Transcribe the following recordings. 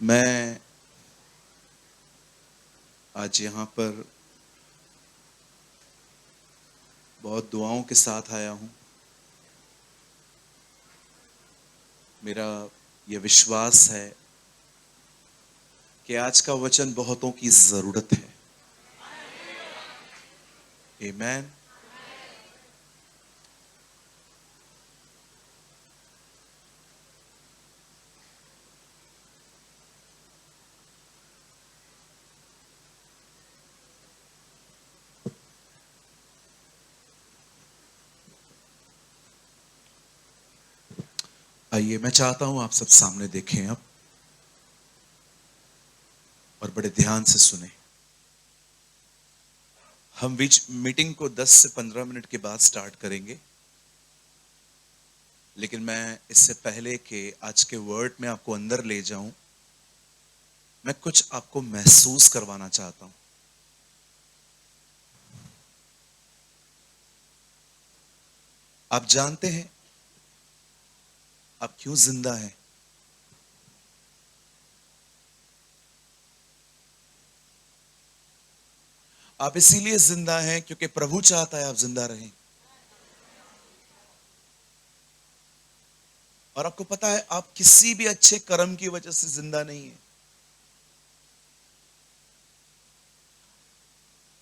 मैं आज यहाँ पर बहुत दुआओं के साथ आया हूँ। मेरा ये विश्वास है कि आज का वचन बहुतों की जरूरत है। आमीन। आइए, मैं चाहता हूं आप सब सामने देखें अब और बड़े ध्यान से सुने। हम बीच मीटिंग को 10 से 15 मिनट के बाद स्टार्ट करेंगे, लेकिन मैं इससे पहले कि आज के वर्ड में आपको अंदर ले जाऊं, मैं कुछ आपको महसूस करवाना चाहता हूं। आप जानते हैं आप क्यों जिंदा हैं? आप इसीलिए जिंदा हैं क्योंकि प्रभु चाहता है आप जिंदा रहें। और आपको पता है, आप किसी भी अच्छे कर्म की वजह से जिंदा नहीं है।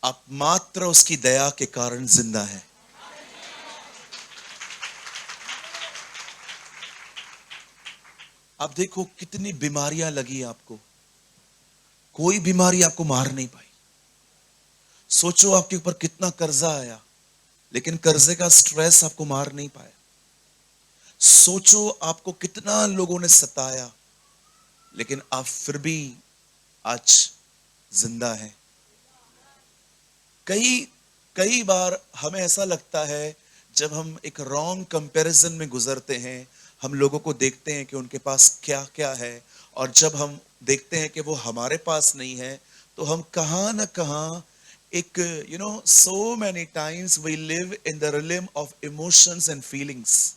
आप मात्र उसकी दया के कारण जिंदा है। आप देखो कितनी बीमारियां लगी आपको, कोई बीमारी आपको मार नहीं पाई। सोचो आपके ऊपर कितना कर्जा आया, लेकिन कर्जे का स्ट्रेस आपको मार नहीं पाया। सोचो आपको कितना लोगों ने सताया, लेकिन आप फिर भी आज जिंदा हैं। कई कई बार हमें ऐसा लगता है, जब हम एक रॉन्ग कंपैरिजन में गुजरते हैं, हम लोगों को देखते हैं कि उनके पास क्या क्या है, और जब हम देखते हैं कि वो हमारे पास नहीं है, तो हम कहां ना कहां एक so many times we live in the realm of emotions and feelings.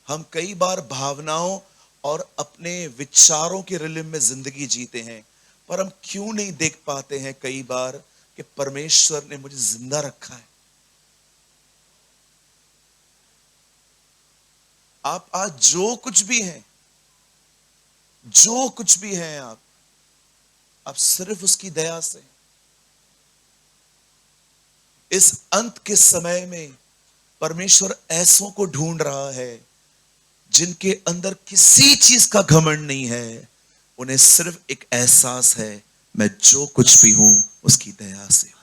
हम कई बार भावनाओं और अपने विचारों के रिलम में जिंदगी जीते हैं, पर हम क्यों नहीं देख पाते हैं कई बार कि परमेश्वर ने मुझे जिंदा रखा है। आप आज जो कुछ भी हैं, जो कुछ भी हैं, आप सिर्फ उसकी दया से। इस अंत के समय में परमेश्वर ऐसों को ढूंढ रहा है जिनके अंदर किसी चीज का घमंड नहीं है। उन्हें सिर्फ एक एहसास है, मैं जो कुछ भी हूं उसकी दया से हूं।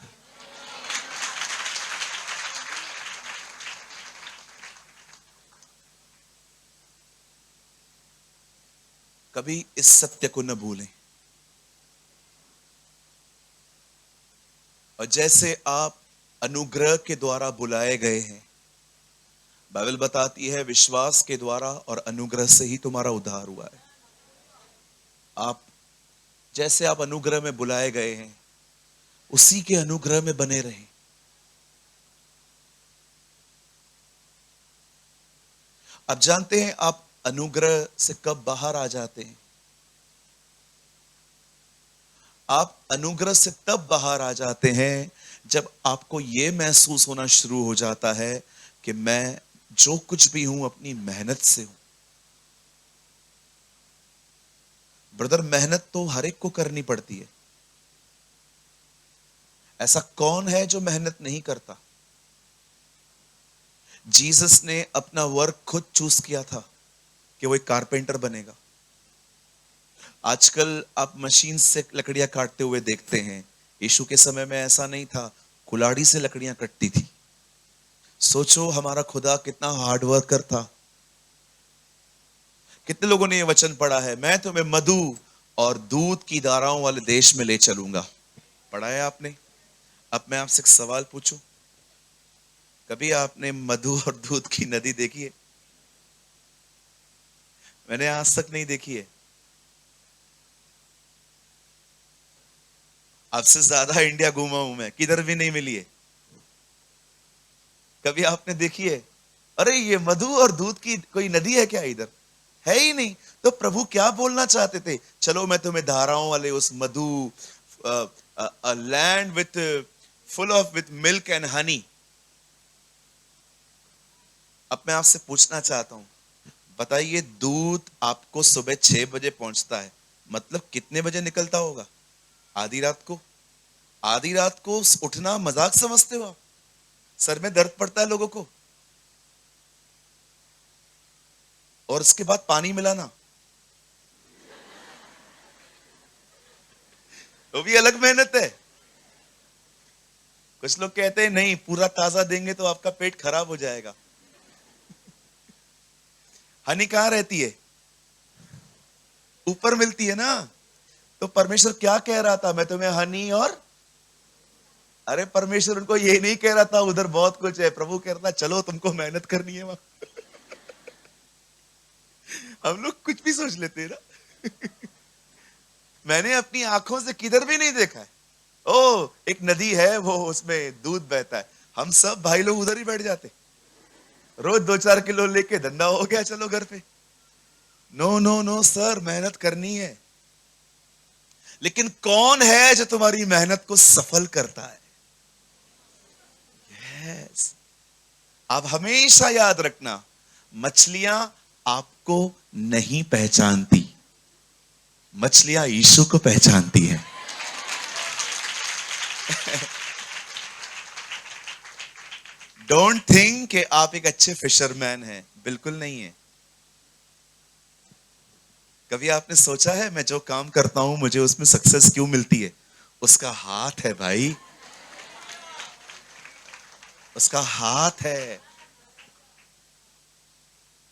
कभी इस सत्य को न भूलें। और जैसे आप अनुग्रह के द्वारा बुलाए गए हैं, बाइबल बताती है विश्वास के द्वारा और अनुग्रह से ही तुम्हारा उद्धार हुआ है। आप जैसे आप अनुग्रह में बुलाए गए हैं, उसी के अनुग्रह में बने रहें। आप जानते हैं आप अनुग्रह से कब बाहर आ जाते हैं? आप अनुग्रह से तब बाहर आ जाते हैं जब आपको यह महसूस होना शुरू हो जाता है कि मैं जो कुछ भी हूं अपनी मेहनत से हूं। ब्रदर, मेहनत तो हर एक को करनी पड़ती है। ऐसा कौन है जो मेहनत नहीं करता? जीसस ने अपना वर्क खुद चूज किया था कि वो एक कारपेंटर बनेगा। आजकल आप मशीन से लकड़ियां काटते हुए देखते हैं। यीशु के समय में ऐसा नहीं था, कुल्हाड़ी से लकड़ियां कटती थी। सोचो हमारा खुदा कितना हार्ड वर्कर था। कितने लोगों ने यह वचन पढ़ा है, मैं तुम्हें मधु और दूध की धाराओं वाले देश में ले चलूंगा? पढ़ा है आपने? अब मैं आपसे एक सवाल पूछूं, कभी आपने मधु और दूध की नदी देखी है? मैंने आज तक नहीं देखी है। आपसे ज्यादा इंडिया घूमा हूं मैं, किधर भी नहीं मिली है। कभी आपने देखी है? अरे ये मधु और दूध की कोई नदी है क्या इधर? है ही नहीं। तो प्रभु क्या बोलना चाहते थे? चलो मैं तुम्हें धाराओं वाले उस मधु, land with full of with milk and honey. अब मैं आपसे पूछना चाहता हूं, बताइए, दूध आपको सुबह 6 बजे पहुंचता है, मतलब कितने बजे निकलता होगा? आधी रात को। आधी रात को उठना मजाक समझते हो आप? सर में दर्द पड़ता है लोगों को, और उसके बाद पानी मिलाना, वो भी अलग मेहनत है। कुछ लोग कहते हैं नहीं, पूरा ताजा देंगे तो आपका पेट खराब हो जाएगा। हनी कहां रहती है? ऊपर मिलती है ना। तो परमेश्वर क्या कह रहा था? मैं तुम्हें हनी और, अरे परमेश्वर उनको ये नहीं कह रहा था उधर बहुत कुछ है। प्रभु कह रहा था चलो तुमको मेहनत करनी है वहां। हम लोग कुछ भी सोच लेते हैं ना। मैंने अपनी आंखों से किधर भी नहीं देखा है। ओ, एक नदी है, वो उसमें दूध बहता है, हम सब भाई लोग उधर ही बैठ जाते, रोज 2-4 किलो लेके धंधा हो गया, चलो घर पे। नो नो नो सर, मेहनत करनी है। लेकिन कौन है जो तुम्हारी मेहनत को सफल करता है? यस। आप हमेशा याद रखना, मछलियां आपको नहीं पहचानती, मछलियां यीशु को पहचानती है। डोंट थिंक कि आप एक अच्छे फिशरमैन हैं, बिल्कुल नहीं है। कभी आपने सोचा है मैं जो काम करता हूं मुझे उसमें सक्सेस क्यों मिलती है? उसका हाथ है भाई, उसका हाथ है।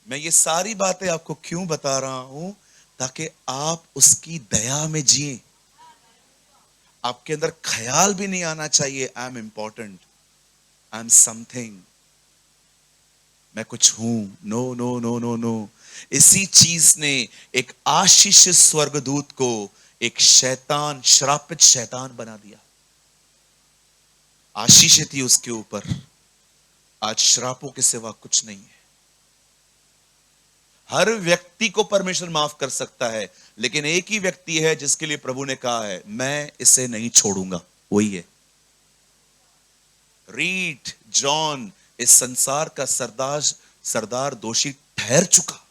मैं ये सारी बातें आपको क्यों बता रहा हूं? ताकि आप उसकी दया में जिए। आपके अंदर ख्याल भी नहीं आना चाहिए I am important, I am something, मैं कुछ हूं। No no no no no. इसी चीज ने एक आशीष स्वर्गदूत को एक शैतान, श्रापित शैतान बना दिया। आशीष थी उसके ऊपर, आज श्रापों के सिवा कुछ नहीं है। हर व्यक्ति को परमेश्वर माफ कर सकता है, लेकिन एक ही व्यक्ति है जिसके लिए प्रभु ने कहा है मैं इसे नहीं छोड़ूंगा, वही है। रीड जॉन इस संसार का सरदार दोषी ठहर चुका,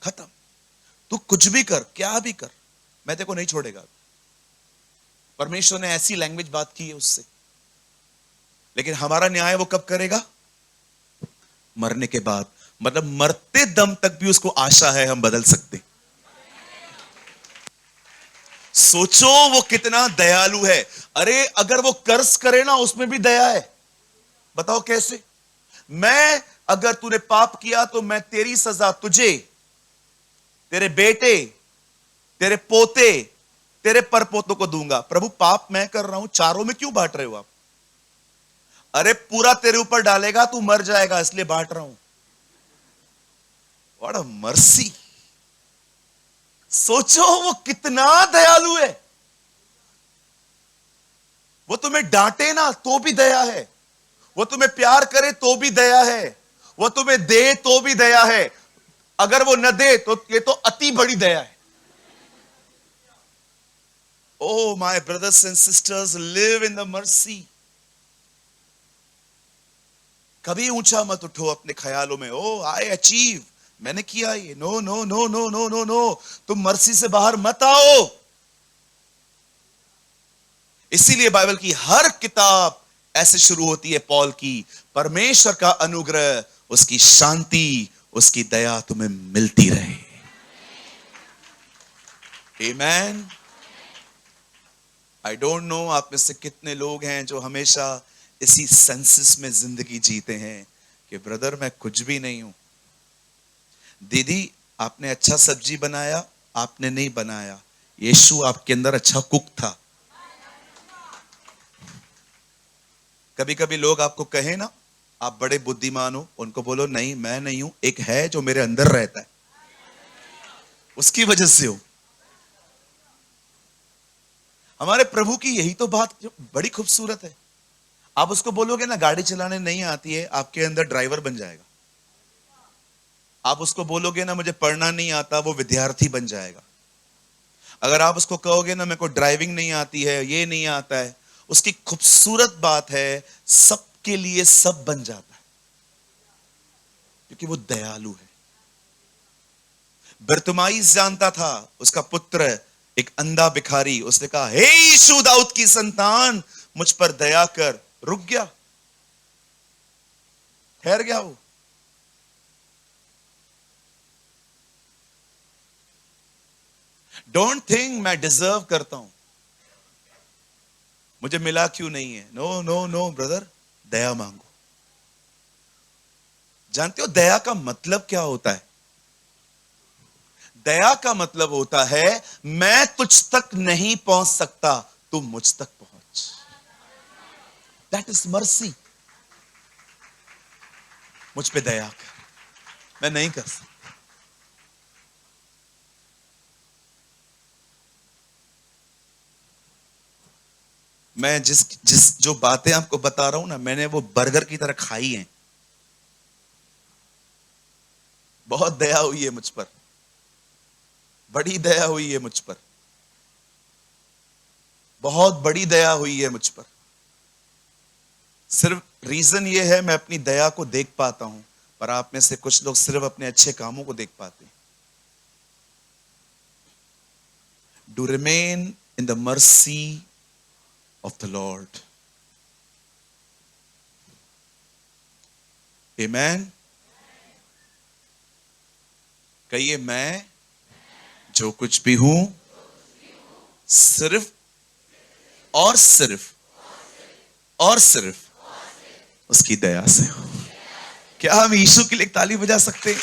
खत्म। तू कुछ भी कर, क्या भी कर, मैं तेरे को नहीं छोड़ेगा। परमेश्वर ने ऐसी लैंग्वेज बात की है उससे। लेकिन हमारा न्याय वो कब करेगा? मरने के बाद। मतलब मरते दम तक भी उसको आशा है हम बदल सकते। सोचो वो कितना दयालु है। अरे अगर वो कर्ज करे ना, उसमें भी दया है। बताओ कैसे? मैं, अगर तूने पाप किया तो मैं तेरी सजा तुझे, तेरे बेटे, तेरे पोते, तेरे परपोतों को दूंगा। प्रभु पाप मैं कर रहा हूं, चारों में क्यों बांट रहे हो आप? अरे पूरा तेरे ऊपर डालेगा, तू मर जाएगा, इसलिए बांट रहा हूं। What a mercy. सोचो वो कितना दयालु है। वो तुम्हें डांटे ना तो भी दया है, वो तुम्हें प्यार करे तो भी दया है, वो तुम्हें दे तो भी दया है, अगर वो न दे तो ये तो अति बड़ी दया है। Oh, my brothers and sisters, live in the mercy. कभी ऊंचा मत उठो अपने ख्यालों में, ओ आई अचीव, मैंने किया ये। No no no no no no no, तुम मर्सी से बाहर मत आओ। इसीलिए बाइबल की हर किताब ऐसे शुरू होती है पॉल की, परमेश्वर का अनुग्रह, उसकी शांति, उसकी दया तुम्हें मिलती रहे। आमेन। आई डोंट नो आप में से कितने लोग हैं जो हमेशा इसी सेंसेस में जिंदगी जीते हैं कि ब्रदर मैं कुछ भी नहीं हूं। दीदी आपने अच्छा सब्जी बनाया, आपने नहीं बनाया, यीशु आपके अंदर अच्छा कुक था। कभी कभी लोग आपको कहे ना आप बड़े बुद्धिमान हो, उनको बोलो नहीं मैं नहीं हूं, एक है जो मेरे अंदर रहता है, उसकी वजह से हो। हमारे प्रभु की यही तो बात जो बड़ी खूबसूरत है। आप उसको बोलोगे ना गाड़ी चलाने नहीं आती है, आपके अंदर ड्राइवर बन जाएगा। आप उसको बोलोगे ना मुझे पढ़ना नहीं आता, वो विद्यार्थी बन जाएगा। अगर आप उसको कहोगे ना मेरे को ड्राइविंग नहीं आती है, ये नहीं आता है, उसकी खूबसूरत बात है सबके लिए सब बन जाता है, क्योंकि वो दयालु है। बरतुमाइस जानता था उसका पुत्र एक अंधा भिखारी, उसने कहा हे यीशु दाऊद की संतान मुझ पर दया कर, रुक गया, ठहर गया वो। डोंट थिंक मैं डिजर्व करता हूं, मुझे मिला क्यों नहीं है। नो नो नो ब्रदर, दया मांगो। जानते हो दया का मतलब क्या होता है? दया का मतलब होता है मैं तुझ तक नहीं पहुंच सकता, तू मुझ तक पहुंच। That is mercy. मुझ पे दया कर, मैं नहीं कर सकता। मैं जिस जिस जो बातें आपको बता रहा हूं ना, मैंने वो बर्गर की तरह खाई हैं। बहुत दया हुई है मुझ पर, बड़ी दया हुई है मुझ पर, बहुत बड़ी दया हुई है मुझ पर। सिर्फ रीजन ये है मैं अपनी दया को देख पाता हूं, पर आप में से कुछ लोग सिर्फ अपने अच्छे कामों को देख पाते हैं। Do remain in the mercy of the lord. Amen. कहिए मैं जो कुछ भी हूं सिर्फ और सिर्फ और सिर्फ उसकी दया से हो। क्या हम यीशु के लिए एक ताली बजा सकते हैं?